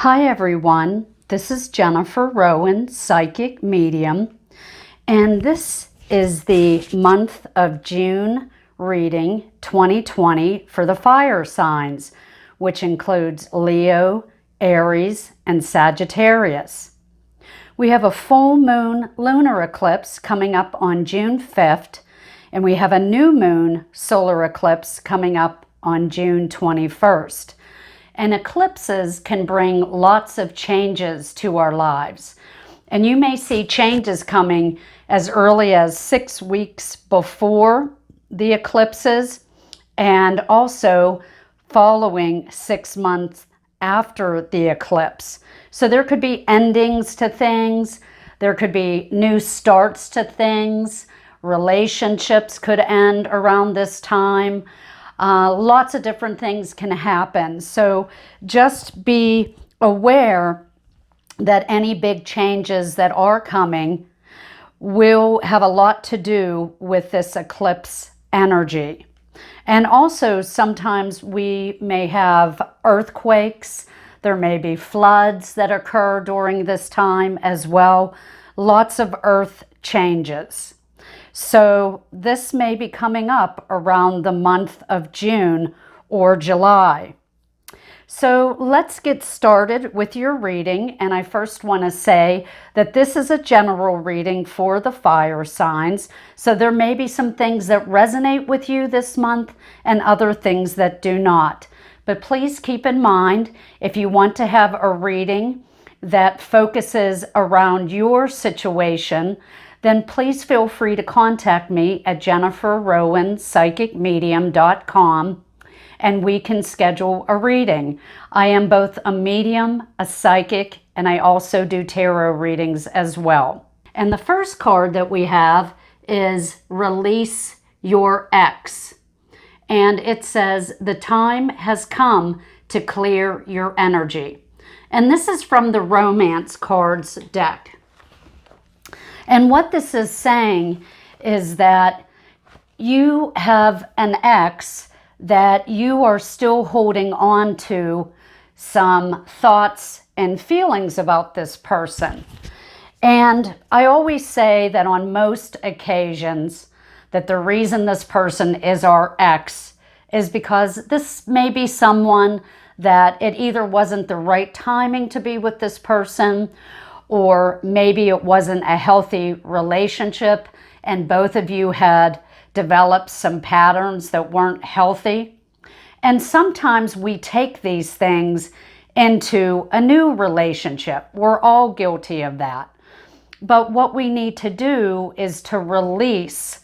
Hi everyone, this is Jennifer Rowan, Psychic Medium, and this is the month of June reading 2020 for the fire signs, which includes Leo, Aries, and Sagittarius. We have a full moon lunar eclipse coming up on June 5th, and we have a new moon solar eclipse coming up on June 21st. And eclipses can bring lots of changes to our lives. And you may see changes coming as early as 6 weeks before the eclipses and also following 6 months after the eclipse. So there could be endings to things. There could be new starts to things. Relationships could end around this time. Lots of different things can happen. So just be aware that any big changes that are coming will have a lot to do with this eclipse energy. And also sometimes we may have earthquakes. There may be floods that occur during this time as well. Lots of earth changes. So this may be coming up around the month of June or July. So let's get started with your reading. And I first want to say that this is a general reading for the fire signs. So there may be some things that resonate with you this month and other things that do not. But please keep in mind, if you want to have a reading that focuses around your situation, then please feel free to contact me at jenniferrowanpsychicmedium.com and we can schedule a reading. I am both a medium, a psychic, and I also do tarot readings as well. And the first card that we have is Release Your Ex. And it says, the time has come to clear your energy. And this is from the Romance Cards deck. And what this is saying is that you have an ex that you are still holding on to some thoughts and feelings about this person. And I always say that on most occasions that the reason this person is our ex is because this may be someone that it either wasn't the right timing to be with this person, or maybe it wasn't a healthy relationship and both of you had developed some patterns that weren't healthy. And sometimes we take these things into a new relationship. We're all guilty of that. But what we need to do is to release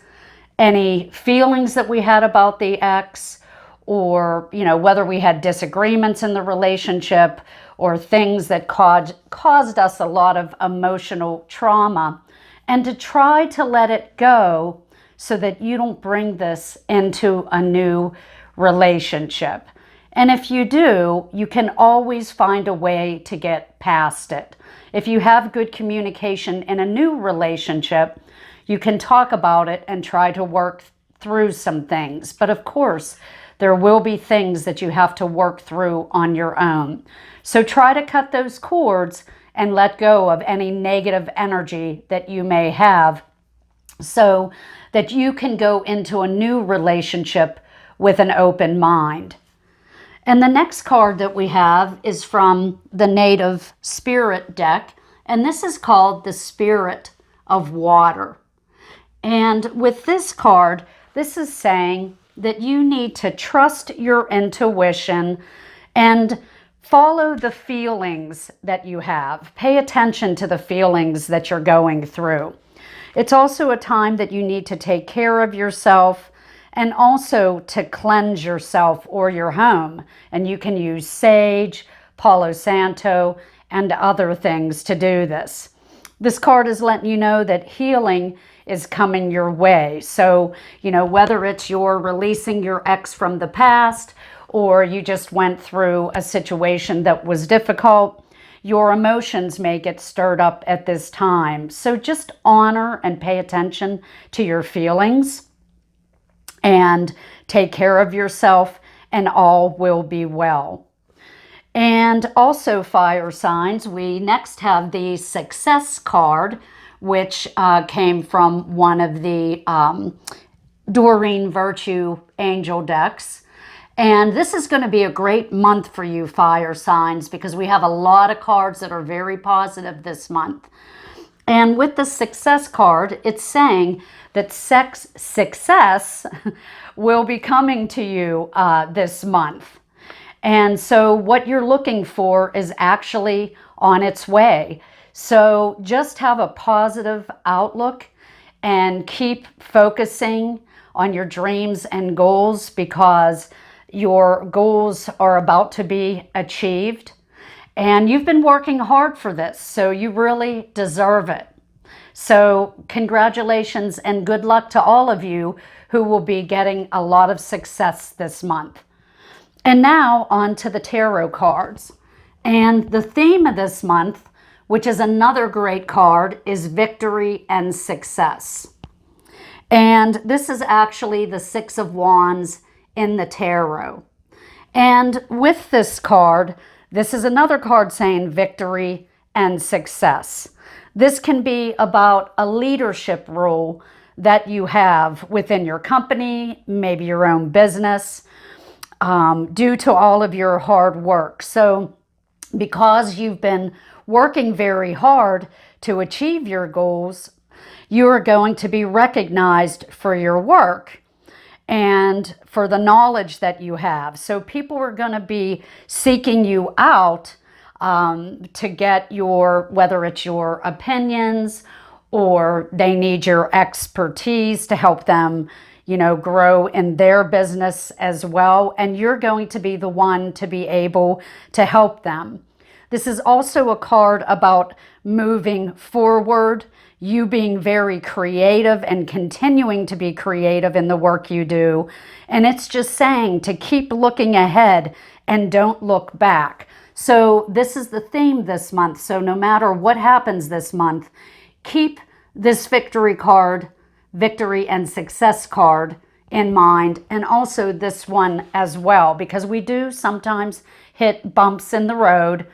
any feelings that we had about the ex, or whether we had disagreements in the relationship or things that caused us a lot of emotional trauma, and to try to let it go so that you don't bring this into a new relationship. And if you do, you can always find a way to get past it. If you have good communication in a new relationship, you can talk about it and try to work through some things. But of course, there will be things that you have to work through on your own. So try to cut those cords and let go of any negative energy that you may have so that you can go into a new relationship with an open mind. And the next card that we have is from the Native Spirit deck, and this is called the Spirit of Water. And with this card, this is saying that you need to trust your intuition and follow the feelings that you have. Pay attention to the feelings that you're going through. It's also a time that you need to take care of yourself and also to cleanse yourself or your home. And you can use sage, Palo Santo, and other things to do this. This card is letting you know that healing is coming your way. So, whether it's you're releasing your ex from the past or you just went through a situation that was difficult, your emotions may get stirred up at this time. So just honor and pay attention to your feelings and take care of yourself, and all will be well. And also fire signs, we next have the success card, which came from one of the Doreen Virtue Angel decks. And this is going to be a great month for you, fire signs, because we have a lot of cards that are very positive this month. And with the success card, it's saying that success will be coming to you this month. And so what you're looking for is actually on its way. So just have a positive outlook and keep focusing on your dreams and goals, because your goals are about to be achieved. And you've been working hard for this, so you really deserve it. So congratulations and good luck to all of you who will be getting a lot of success this month. And now on to the tarot cards. And the theme of this month, which is another great card, is victory and success. And this is actually the Six of Wands in the tarot. And with this card, this is another card saying victory and success. This can be about a leadership role that you have within your company, maybe your own business, due to all of your hard work. So because you've been working very hard to achieve your goals, you are going to be recognized for your work and for the knowledge that you have. So people are going to be seeking you out to get whether it's your opinions or they need your expertise to help them, grow in their business as well. And you're going to be the one to be able to help them. This is also a card about moving forward, you being very creative and continuing to be creative in the work you do. And it's just saying to keep looking ahead and don't look back. So this is the theme this month. So no matter what happens this month, keep this victory card, victory and success card in mind, and also this one as well, because we do sometimes hit bumps in the road.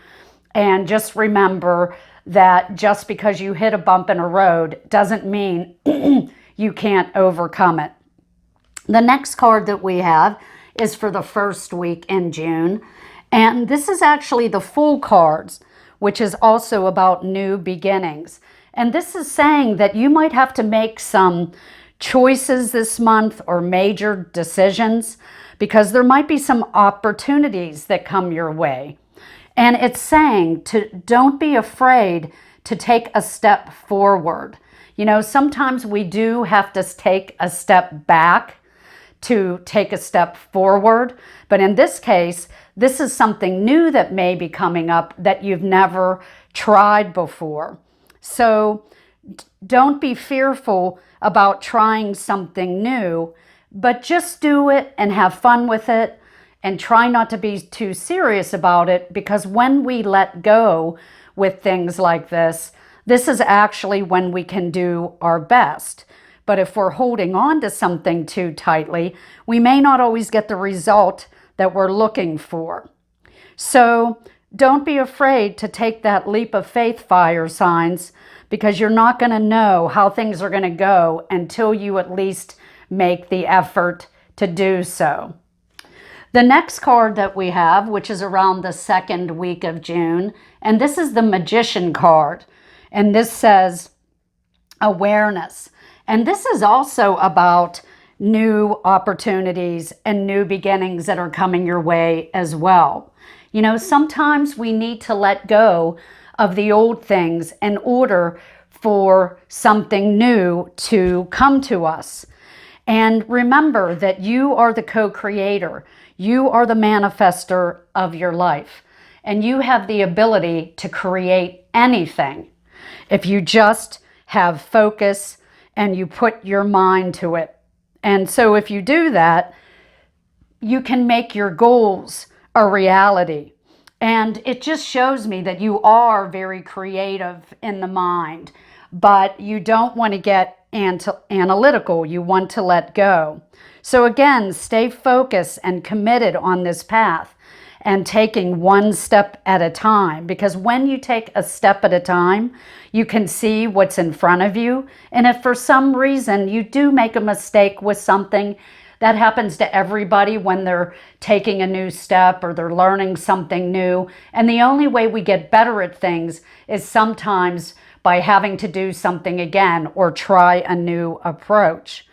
And just remember that just because you hit a bump in a road doesn't mean you can't overcome it. The next card that we have is for the first week in June. And this is actually the Fool cards, which is also about new beginnings. And this is saying that you might have to make some choices this month or major decisions, because there might be some opportunities that come your way. And it's saying don't be afraid to take a step forward. Sometimes we do have to take a step back to take a step forward. But in this case, this is something new that may be coming up that you've never tried before. So don't be fearful about trying something new, but just do it and have fun with it. And try not to be too serious about it, because when we let go with things like this is actually when we can do our best. But if we're holding on to something too tightly, we may not always get the result that we're looking for. So don't be afraid to take that leap of faith, fire signs, because you're not going to know how things are going to go until you at least make the effort to do so. The next card that we have, which is around the second week of June, and this is the Magician card. And this says awareness. And this is also about new opportunities and new beginnings that are coming your way as well. Sometimes we need to let go of the old things in order for something new to come to us. And remember that you are the co-creator. You are the manifester of your life. And you have the ability to create anything if you just have focus and you put your mind to it. And so if you do that, you can make your goals a reality. And it just shows me that you are very creative in the mind, but you don't want to get analytical. You want to let go. So again, stay focused and committed on this path. and taking one step at a time, because when you take a step at a time, you can see what's in front of you. And if for some reason you do make a mistake with something, that happens to everybody when they're taking a new step or they're learning something new. And the only way we get better at things is sometimes by having to do something again or try a new approach.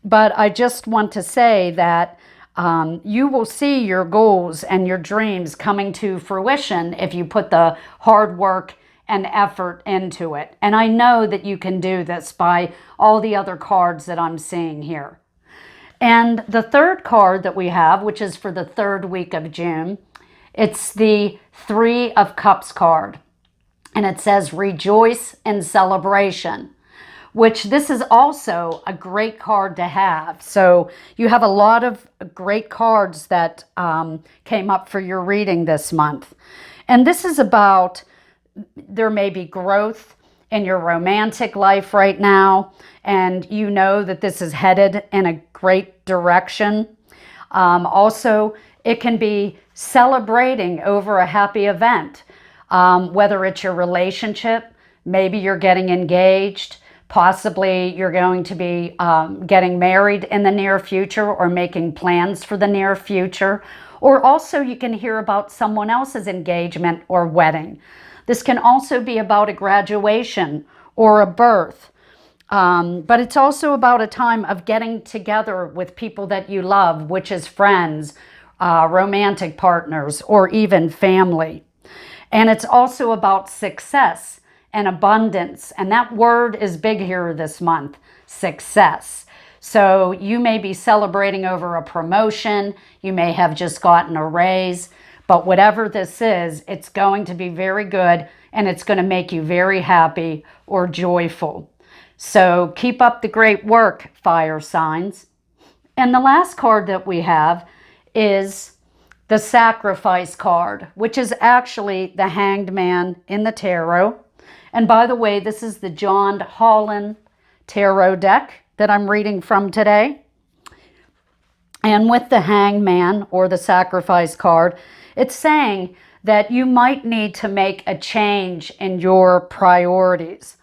But I just want to say that you will see your goals and your dreams coming to fruition if you put the hard work and effort into it. And I know that you can do this by all the other cards that I'm seeing here. And the third card that we have, which is for the third week of June, it's the Three of Cups card. And it says, rejoice in celebration, which this is also a great card to have. So you have a lot of great cards that came up for your reading this month. And this is about, there may be growth in your romantic life right now, and you know that this is headed in a great direction. Also, it can be celebrating over a happy event, whether it's your relationship, maybe you're getting engaged, possibly you're going to be getting married in the near future or making plans for the near future, or also you can hear about someone else's engagement or wedding. This can also be about a graduation or a birth. But it's also about a time of getting together with people that you love, which is friends, romantic partners, or even family. And it's also about success and abundance. And that word is big here this month, success. So you may be celebrating over a promotion. You may have just gotten a raise. But whatever this is, it's going to be very good, and it's going to make you very happy or joyful. So keep up the great work, fire signs. And the last card that we have is the Sacrifice card, which is actually the Hanged Man in the tarot. And by the way, this is the John Holland tarot deck that I'm reading from today. And with the Hanged Man or the Sacrifice card, it's saying that you might need to make a change in your priorities.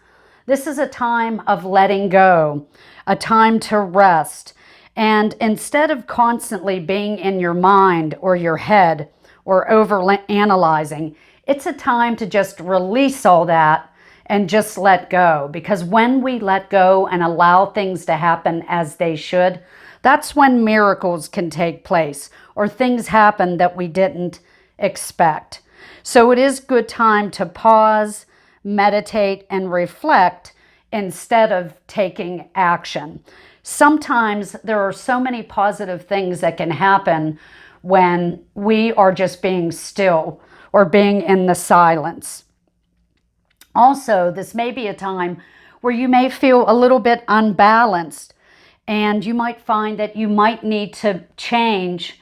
This is a time of letting go, a time to rest. And instead of constantly being in your mind or your head or over-analyzing, it's a time to just release all that and just let go. Because when we let go and allow things to happen as they should, that's when miracles can take place or things happen that we didn't expect. So it is good time to pause, meditate, and reflect instead of taking action. Sometimes there are so many positive things that can happen when we are just being still or being in the silence. Also, this may be a time where you may feel a little bit unbalanced, and you might find that you might need to change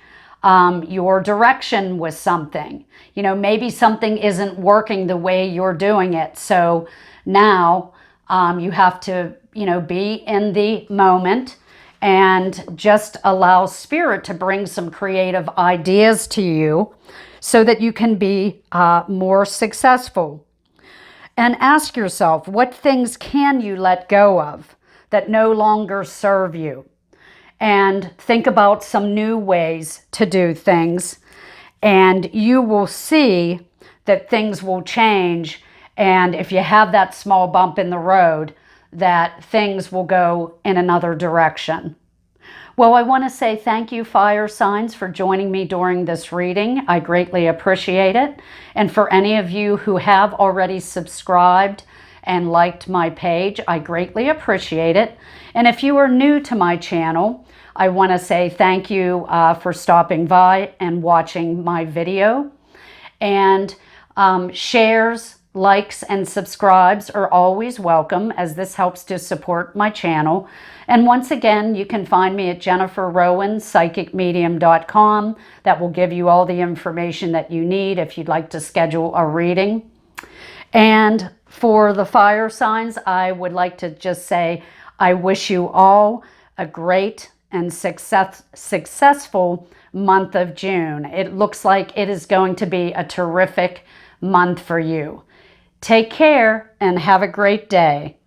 your direction with something. You know, maybe something isn't working the way you're doing it. So now you have to, be in the moment and just allow Spirit to bring some creative ideas to you so that you can be more successful. And ask yourself, what things can you let go of that no longer serve you? And think about some new ways to do things, and you will see that things will change. And if you have that small bump in the road, that things will go in another direction. Well, I want to say thank you, fire signs, for joining me during this reading. I greatly appreciate it. And for any of you who have already subscribed and liked my page, I greatly appreciate it. And if you are new to my channel, I want to say thank you for stopping by and watching my video. And shares, likes, and subscribes are always welcome, as this helps to support my channel. And once again, you can find me at jenniferrowanpsychicmedium.com. That will give you all the information that you need if you'd like to schedule a reading. And for the fire signs, I would like to just say I wish you all a great and successful month of June. It looks like it is going to be a terrific month for you. Take care and have a great day.